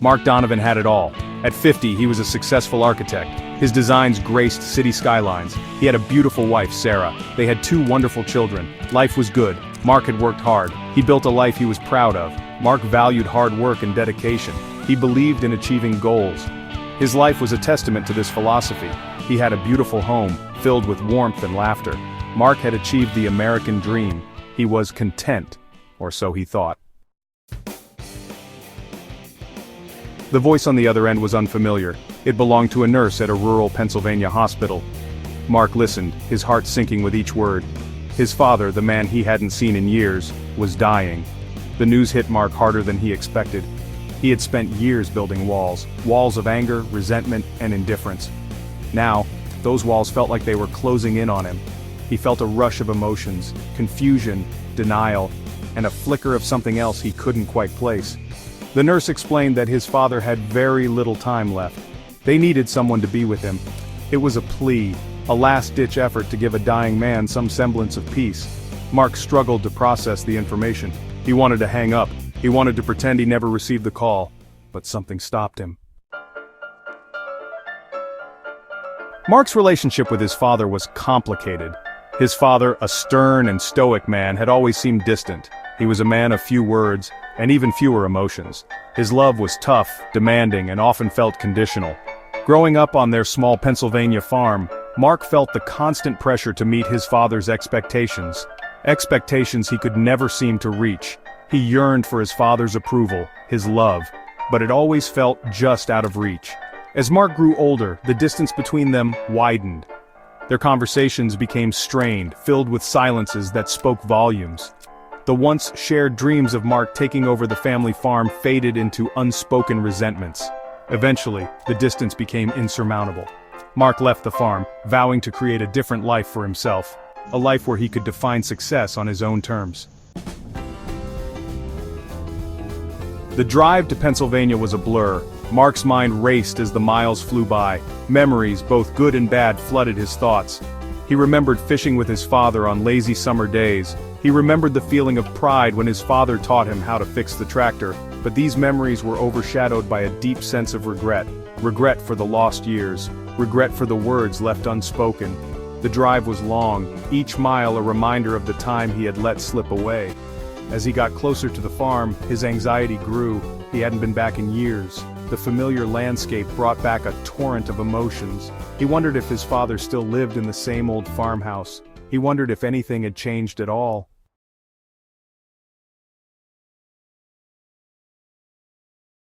Mark Donovan had it all. At 50, he was a successful architect. His designs graced city skylines. He had a beautiful wife, Sarah. They had 2 wonderful children. Life was good. Mark had worked hard. He built a life he was proud of. Mark valued hard work and dedication. He believed in achieving goals. His life was a testament to this philosophy. He had a beautiful home, filled with warmth and laughter. Mark had achieved the American dream. He was content, or so he thought. The voice on the other end was unfamiliar. It belonged to a nurse at a rural Pennsylvania hospital. Mark listened, his heart sinking with each word. His father, the man he hadn't seen in years, was dying. The news hit Mark harder than he expected. He had spent years building walls of anger, resentment, and indifference. Now, those walls felt like they were closing in on him. He felt a rush of emotions, confusion, denial, and a flicker of something else he couldn't quite place. The nurse explained that his father had very little time left. They needed someone to be with him. It was a plea, a last-ditch effort to give a dying man some semblance of peace. Mark struggled to process the information. He wanted to hang up. He wanted to pretend he never received the call, but something stopped him. Mark's relationship with his father was complicated. His father, a stern and stoic man, had always seemed distant. He was a man of few words, and even fewer emotions. His love was tough, demanding, and often felt conditional. Growing up on their small Pennsylvania farm, Mark felt the constant pressure to meet his father's expectations. Expectations he could never seem to reach. He yearned for his father's approval, his love, but it always felt just out of reach. As Mark grew older, the distance between them widened. Their conversations became strained, filled with silences that spoke volumes. The once shared dreams of Mark taking over the family farm faded into unspoken resentments. Eventually, the distance became insurmountable. Mark left the farm, vowing to create a different life for himself, a life where he could define success on his own terms. The drive to Pennsylvania was a blur. Mark's mind raced as the miles flew by. Memories, both good and bad, flooded his thoughts. He remembered fishing with his father on lazy summer days. He remembered the feeling of pride when his father taught him how to fix the tractor, but these memories were overshadowed by a deep sense of regret. Regret for the lost years. Regret for the words left unspoken. The drive was long, each mile a reminder of the time he had let slip away. As he got closer to the farm, his anxiety grew. He hadn't been back in years. The familiar landscape brought back a torrent of emotions. He wondered if his father still lived in the same old farmhouse. He wondered if anything had changed at all.